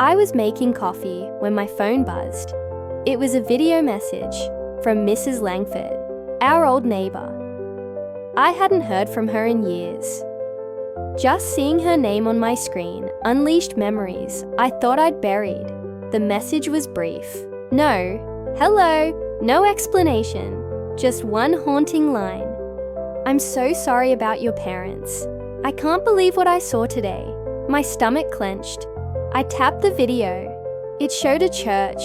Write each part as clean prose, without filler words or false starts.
I was making coffee when my phone buzzed. It was a video message from Mrs. Langford, our old neighbour. I hadn't heard from her in years. Just seeing her name on my screen unleashed memories I thought I'd buried. The message was brief. No, hello, no explanation, just one haunting line. I'm so sorry about your parents. I can't believe what I saw today. My stomach clenched. I tapped the video. It showed a church,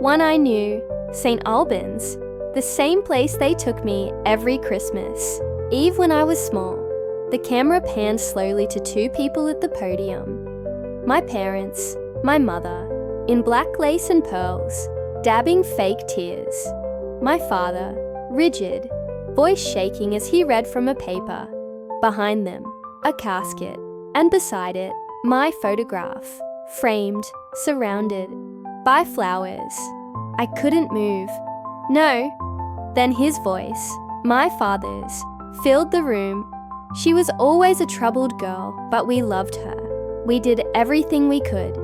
one I knew, St. Albans, the same place they took me every Christmas Eve when I was small. The camera panned slowly to two people at the podium. My parents, my mother, in black lace and pearls, dabbing fake tears. My father, rigid, voice shaking as he read from a paper. Behind them, a casket, and beside it, my photograph, framed, surrounded by flowers. I couldn't move. No. Then his voice, my father's, filled the room. She was always a troubled girl, but we loved her. We did everything we could.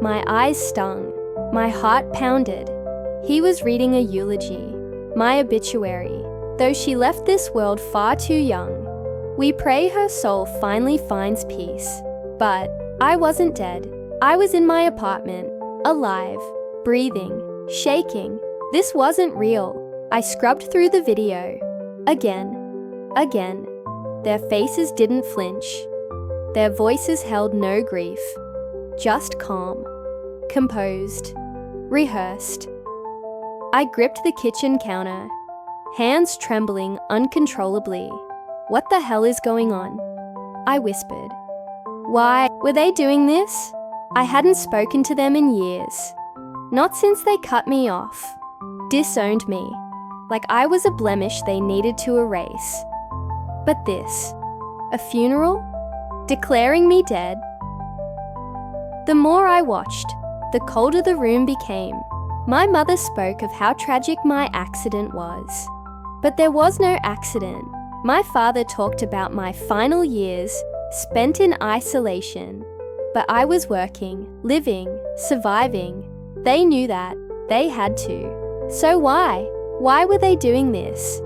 My eyes stung. My heart pounded. He was reading a eulogy, my obituary, though she left this world far too young. We pray her soul finally finds peace. But I wasn't dead. I was in my apartment, alive, breathing, shaking. This wasn't real. I scrubbed through the video. Again. Their faces didn't flinch. Their voices held no grief. Just calm. Composed. Rehearsed. I gripped the kitchen counter, hands trembling uncontrollably. What the hell is going on? I whispered. Why were they doing this? I hadn't spoken to them in years. Not since they cut me off. Disowned me. Like I was a blemish they needed to erase. But this, a funeral? Declaring me dead? The more I watched, the colder the room became. My mother spoke of how tragic my accident was. But there was no accident. My father talked about my final years spent in isolation. But I was working, living, surviving. They knew that. They had to. So why? Why were they doing this?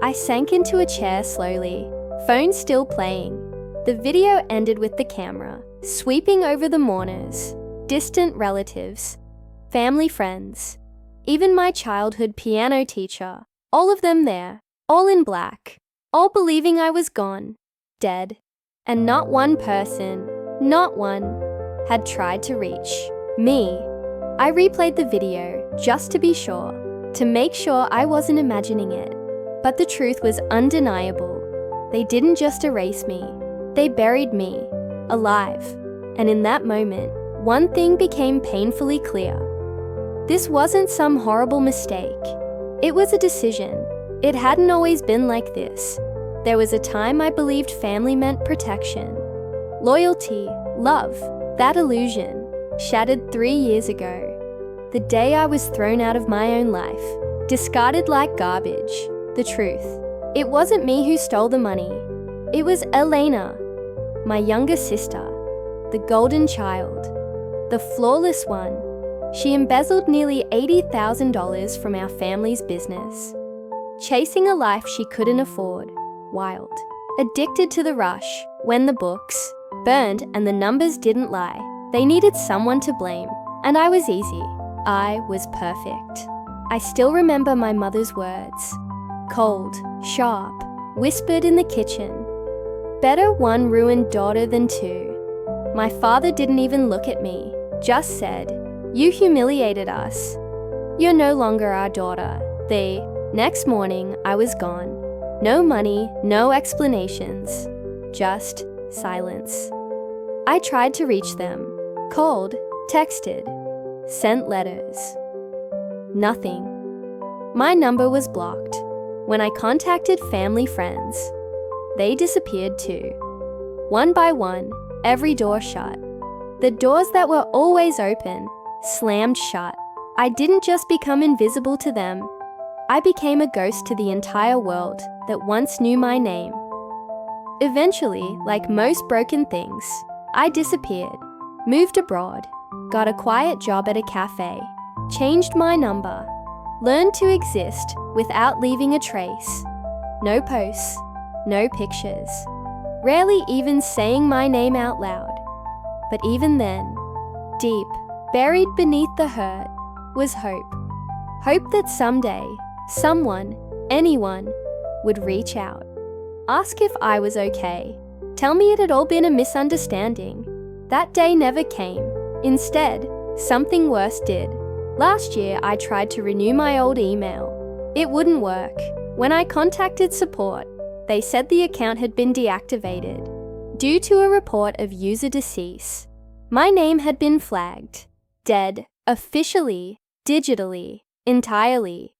I sank into a chair slowly, phone still playing. The video ended with the camera sweeping over the mourners, distant relatives, family friends, even my childhood piano teacher, all of them there, all in black, all believing I was gone, dead, and not one person, not one, had tried to reach me. I replayed the video just to be sure, to make sure I wasn't imagining it. But the truth was undeniable. They didn't just erase me, they buried me, alive. And in that moment, one thing became painfully clear. This wasn't some horrible mistake. It was a decision. It hadn't always been like this. There was a time I believed family meant protection. Loyalty, love, that illusion, shattered 3 years ago. The day I was thrown out of my own life, discarded like garbage. The truth. It wasn't me who stole the money. It was Elena, my younger sister, the golden child, the flawless one. She embezzled nearly $80,000 from our family's business, chasing a life she couldn't afford, wild, addicted to the rush. When the books burned and the numbers didn't lie, they needed someone to blame, and I was easy. I was perfect. I still remember my mother's words, cold, sharp, whispered in the kitchen. Better one ruined daughter than two. My father didn't even look at me, just said, "You humiliated us. You're no longer our daughter." The next morning, I was gone. No money, no explanations, just silence. I tried to reach them, called, texted, sent letters. Nothing. My number was blocked. When I contacted family friends, they disappeared too. One by one, every door shut. The doors that were always open, slammed shut. I didn't just become invisible to them. I became a ghost to the entire world that once knew my name. Eventually, like most broken things, I disappeared, moved abroad, got a quiet job at a cafe, changed my number, learned to exist without leaving a trace. No posts, no pictures, rarely even saying my name out loud. But even then, deep, buried beneath the hurt, was hope. Hope that someday, someone, anyone, would reach out. Ask if I was okay. Tell me it had all been a misunderstanding. That day never came. Instead, something worse did. Last year, I tried to renew my old email. It wouldn't work. When I contacted support, they said the account had been deactivated due to a report of user decease. My name had been flagged, dead, officially, digitally, entirely.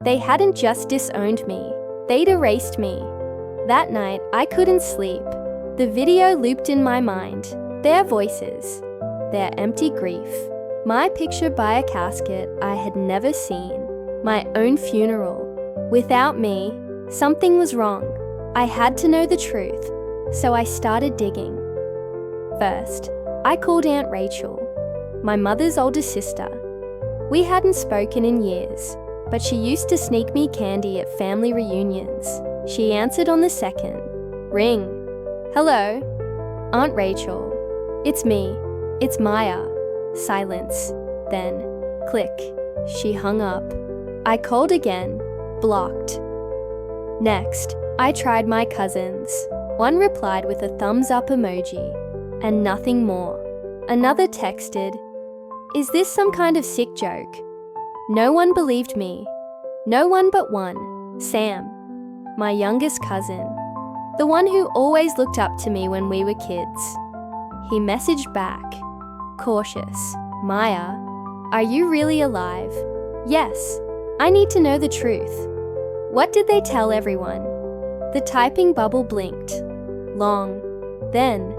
They hadn't just disowned me, they'd erased me. That night, I couldn't sleep. The video looped in my mind, their voices, their empty grief, my picture by a casket I had never seen, my own funeral. Without me, something was wrong. I had to know the truth, so I started digging. First, I called Aunt Rachel, my mother's older sister. We hadn't spoken in years, but she used to sneak me candy at family reunions. She answered on the second ring. Hello, Aunt Rachel. It's me. It's Maya. Silence. Then, click. She hung up. I called again. Blocked. Next, I tried my cousins. One replied with a thumbs up emoji, and nothing more. Another texted, "Is this some kind of sick joke?" No one believed me. No one but one, Sam, my youngest cousin, the one who always looked up to me when we were kids. He messaged back, cautious, "Maya, are you really alive?" "Yes, I need to know the truth." What did they tell everyone? The typing bubble blinked. Long. Then,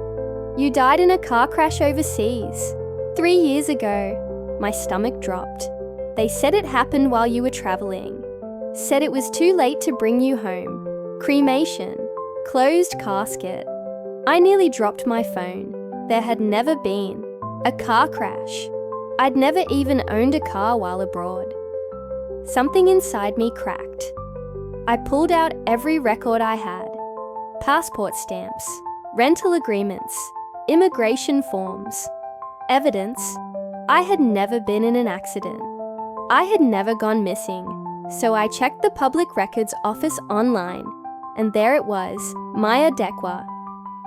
"You died in a car crash overseas 3 years ago." My stomach dropped. They said it happened while you were traveling. Said it was too late to bring you home. Cremation. Closed casket. I nearly dropped my phone. There had never been a car crash. I'd never even owned a car while abroad. Something inside me cracked. I pulled out every record I had. Passport stamps, rental agreements, immigration forms, evidence. I had never been in an accident. I had never gone missing, so I checked the Public Records Office online, and there it was, Maya Dekwa.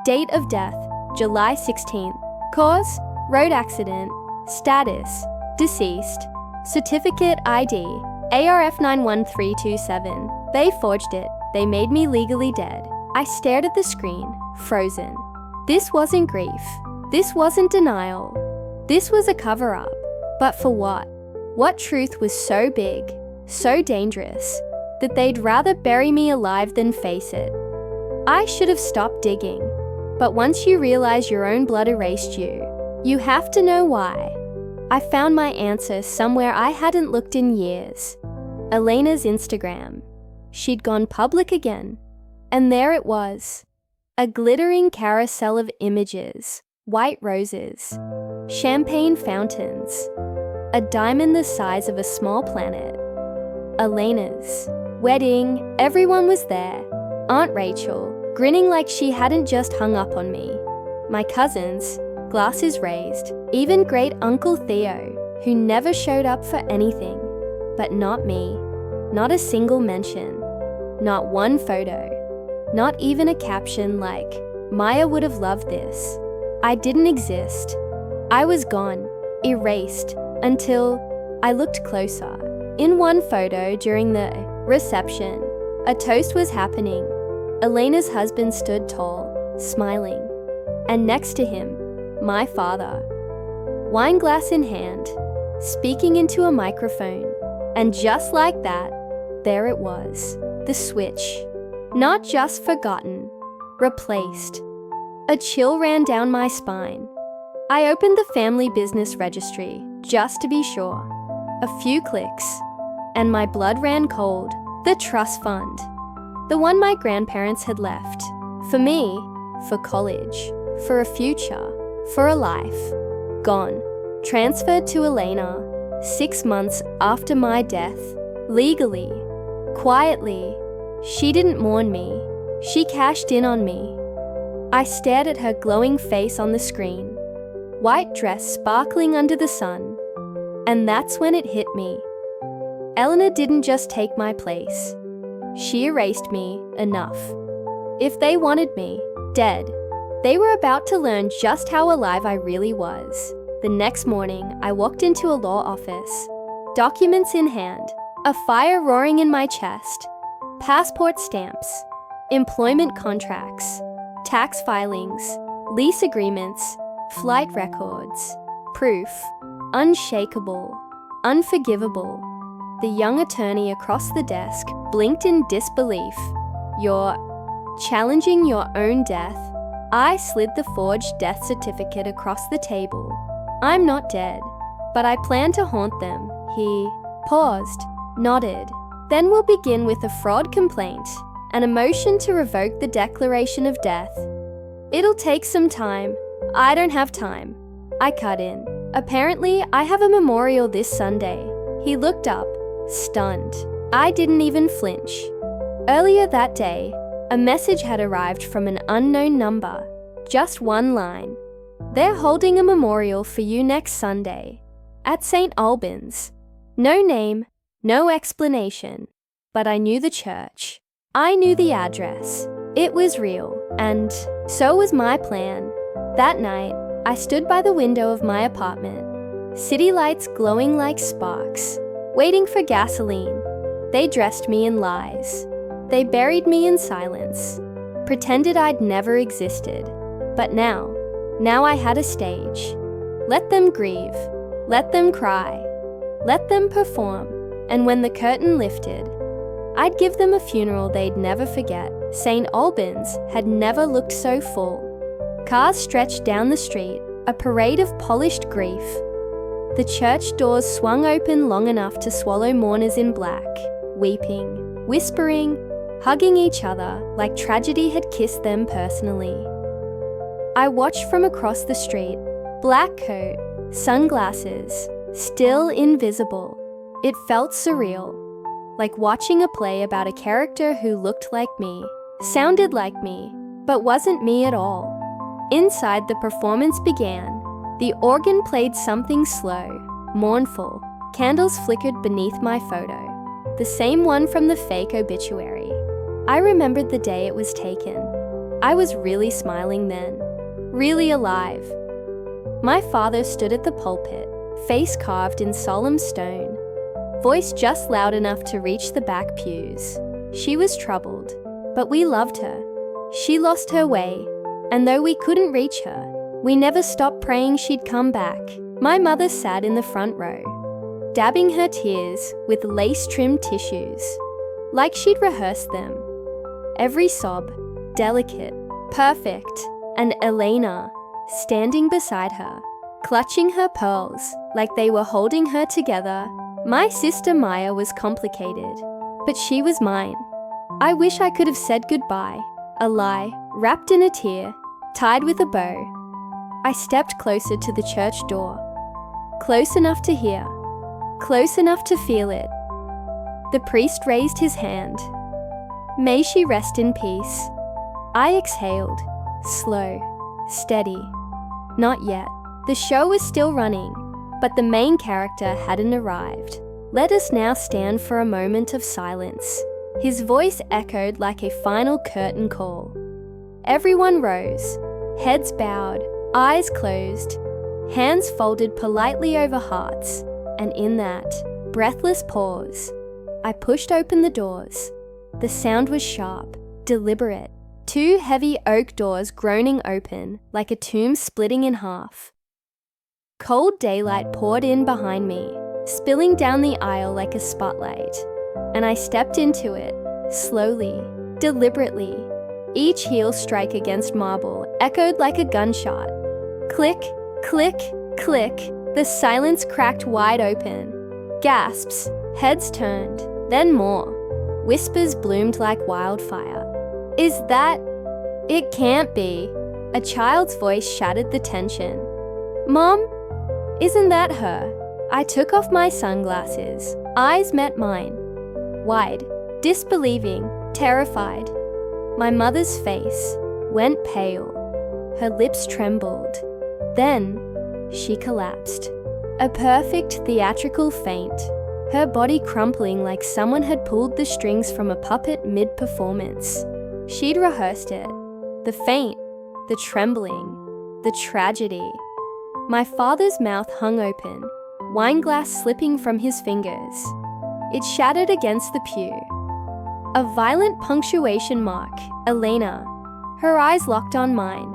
Date of death, July 16th. Cause, road accident. Status, deceased. Certificate ID, ARF 91327. They forged it. They made me legally dead. I stared at the screen, frozen. This wasn't grief. This wasn't denial. This was a cover-up. But for what? What truth was so big, so dangerous, that they'd rather bury me alive than face it? I should have stopped digging. But once you realize your own blood erased you, you have to know why. I found my answer somewhere I hadn't looked in years. Elena's Instagram. She'd gone public again. And there it was. A glittering carousel of images, white roses, champagne fountains, a diamond the size of a small planet. Elena's wedding, everyone was there. Aunt Rachel, grinning like she hadn't just hung up on me. My cousins, glasses raised, even great Uncle Theo, who never showed up for anything. But not me. Not a single mention. Not one photo. Not even a caption like, "Maya would have loved this." I didn't exist. I was gone, erased, until I looked closer. In one photo during the reception, a toast was happening. Elena's husband stood tall, smiling. And next to him, my father. Wine glass in hand, speaking into a microphone. And just like that, there it was, the switch. Not just forgotten, replaced. A chill ran down my spine. I opened the family business registry, just to be sure. A few clicks, and my blood ran cold. The trust fund. The one my grandparents had left. For me, for college, for a future, for a life. Gone. transferred to Elena 6 months after my death, legally, quietly. She didn't mourn me, she cashed in on me. I stared at her glowing face on the screen, white dress sparkling under the sun, and that's when it hit me. Eleanor didn't just take my place. She erased me enough. If they wanted me dead, they were about to learn just how alive I really was. The next morning, I walked into a law office, documents in hand, a fire roaring in my chest, passport stamps, employment contracts, tax filings, lease agreements, flight records, proof, unshakable, unforgivable. The young attorney across the desk blinked in disbelief. You're challenging your own death? I slid the forged death certificate across the table. I'm not dead, but I plan to haunt them. He paused, nodded. Then we'll begin with a fraud complaint and a motion to revoke the declaration of death. It'll take some time. I don't have time. I cut in. Apparently, I have a memorial this Sunday. He looked up, stunned. I didn't even flinch. Earlier that day, a message had arrived from an unknown number. Just one line. They're holding a memorial for you next Sunday at St. Albans. No name, no explanation, but I knew the church. I knew the address. It was real, and so was my plan. That night, I stood by the window of my apartment, city lights glowing like sparks, waiting for gasoline. They dressed me in lies. They buried me in silence, pretended I'd never existed. But now I had a stage. Let them grieve, let them cry, let them perform, and when the curtain lifted, I'd give them a funeral they'd never forget. St. Albans had never looked so full. Cars stretched down the street, a parade of polished grief. The church doors swung open long enough to swallow mourners in black, weeping, whispering, hugging each other like tragedy had kissed them personally. I watched from across the street, black coat, sunglasses, still invisible. It felt surreal, like watching a play about a character who looked like me, sounded like me, but wasn't me at all. Inside, the performance began. The organ played something slow, mournful. Candles flickered beneath my photo, the same one from the fake obituary. I remembered the day it was taken. I was really smiling then, really alive. My father stood at the pulpit, face carved in solemn stone, voice just loud enough to reach the back pews. She was troubled, but we loved her. She lost her way, and though we couldn't reach her, we never stopped praying she'd come back. My mother sat in the front row, dabbing her tears with lace-trimmed tissues, like she'd rehearsed them. Every sob, delicate, perfect, and Elena, standing beside her, clutching her pearls like they were holding her together. My sister Maya was complicated, but she was mine. I wish I could have said goodbye, a lie, wrapped in a tear, tied with a bow. I stepped closer to the church door, close enough to hear, close enough to feel it. The priest raised his hand. May she rest in peace. I exhaled, slow, steady. Not yet. The show was still running, but the main character hadn't arrived. Let us now stand for a moment of silence. His voice echoed like a final curtain call. Everyone rose, heads bowed, eyes closed, hands folded politely over hearts, and in that breathless pause, I pushed open the doors. The sound was sharp, deliberate, two heavy oak doors groaning open like a tomb splitting in half. Cold daylight poured in behind me, spilling down the aisle like a spotlight, and I stepped into it, slowly, deliberately. Each heel strike against marble echoed like a gunshot. Click, click, click. The silence cracked wide open. Gasps, heads turned, then more. Whispers bloomed like wildfire. Is that? It can't be. A child's voice shattered the tension. Mom? Isn't that her? I took off my sunglasses. Eyes met mine. Wide, disbelieving, terrified. My mother's face went pale. Her lips trembled. Then she collapsed. A perfect theatrical faint, her body crumpling like someone had pulled the strings from a puppet mid-performance. She'd rehearsed it. The faint, the trembling, the tragedy. My father's mouth hung open, wine glass slipping from his fingers. It shattered against the pew. A violent punctuation mark, Elena. Her eyes locked on mine.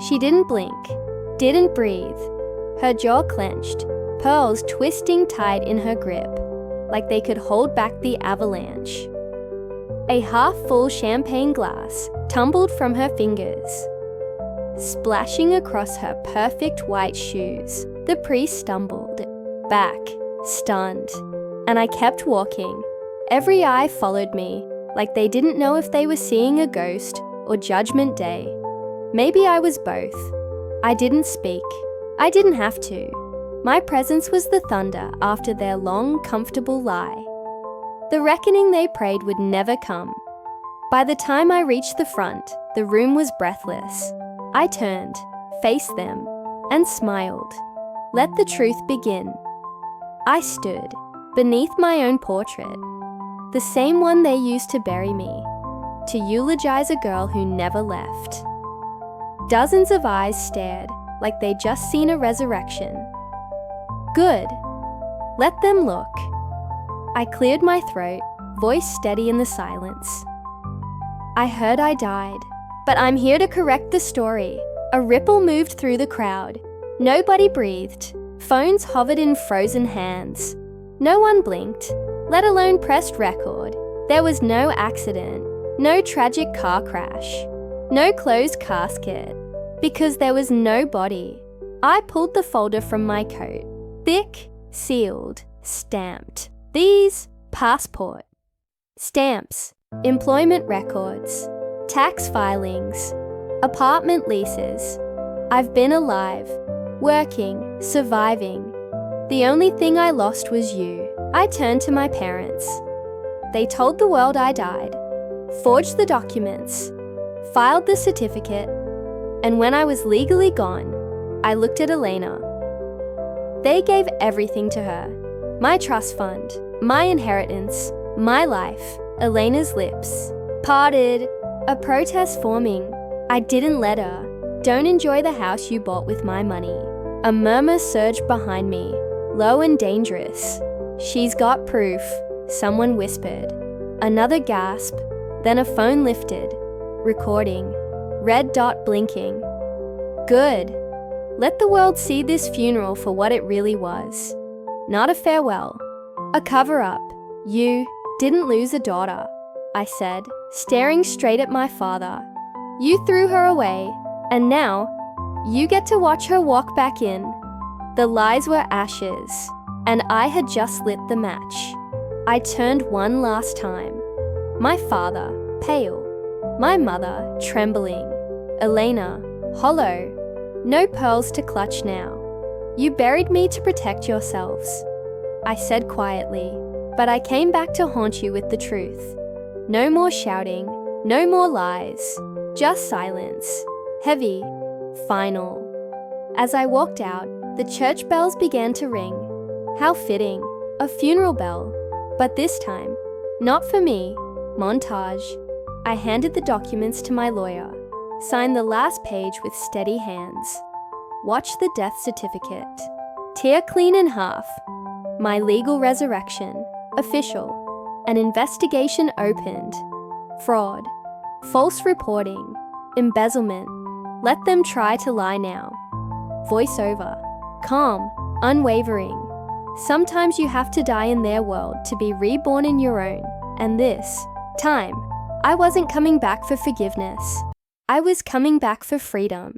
She didn't blink, didn't breathe. Her jaw clenched, pearls twisting tight in her grip, like they could hold back the avalanche. A half-full champagne glass tumbled from her fingers, splashing across her perfect white shoes. The priest stumbled back, stunned, and I kept walking. Every eye followed me, like they didn't know if they were seeing a ghost or Judgment Day. Maybe I was both. I didn't speak. I didn't have to. My presence was the thunder after their long, comfortable lie. The reckoning they prayed would never come. By the time I reached the front, the room was breathless. I turned, faced them, and smiled. Let the truth begin. I stood beneath my own portrait, the same one they used to bury me, to eulogize a girl who never left. Dozens of eyes stared like they'd just seen a resurrection. Good. Let them look. I cleared my throat, voice steady in the silence. I heard I died, but I'm here to correct the story. A ripple moved through the crowd. Nobody breathed. Phones hovered in frozen hands. No one blinked, let alone pressed record. There was no accident, no tragic car crash, no closed casket, because there was no body. I pulled the folder from my coat. Thick, sealed, stamped. These, passport. Stamps, employment records, tax filings, apartment leases. I've been alive, working, surviving. The only thing I lost was you. I turned to my parents. They told the world I died, forged the documents, filed the certificate, and when I was legally gone, I looked at Elena. They gave everything to her. My trust fund, my inheritance, my life. Elena's lips parted, a protest forming. I didn't let her. Don't enjoy the house you bought with my money. A murmur surged behind me, low and dangerous. She's got proof, someone whispered. Another gasp, then a phone lifted, recording, red dot blinking. Good. Let the world see this funeral for what it really was. Not a farewell, a cover-up. You didn't lose a daughter, I said, staring straight at my father. You threw her away, and now you get to watch her walk back in. The lies were ashes, and I had just lit the match. I turned one last time. My father, pale. My mother, trembling. Elena, hollow. No pearls to clutch now. You buried me to protect yourselves, I said quietly, but I came back to haunt you with the truth. No more shouting, no more lies, just silence. Heavy, final. As I walked out, the church bells began to ring. How fitting, a funeral bell. But this time, not for me. Montage. I handed the documents to my lawyer, signed the last page with steady hands. Watch the death certificate. Tear clean in half. My legal resurrection. Official. An investigation opened. Fraud. False reporting. Embezzlement. Let them try to lie now. Voiceover. Calm. Unwavering. Sometimes you have to die in their world to be reborn in your own. And this time, I wasn't coming back for forgiveness. I was coming back for freedom.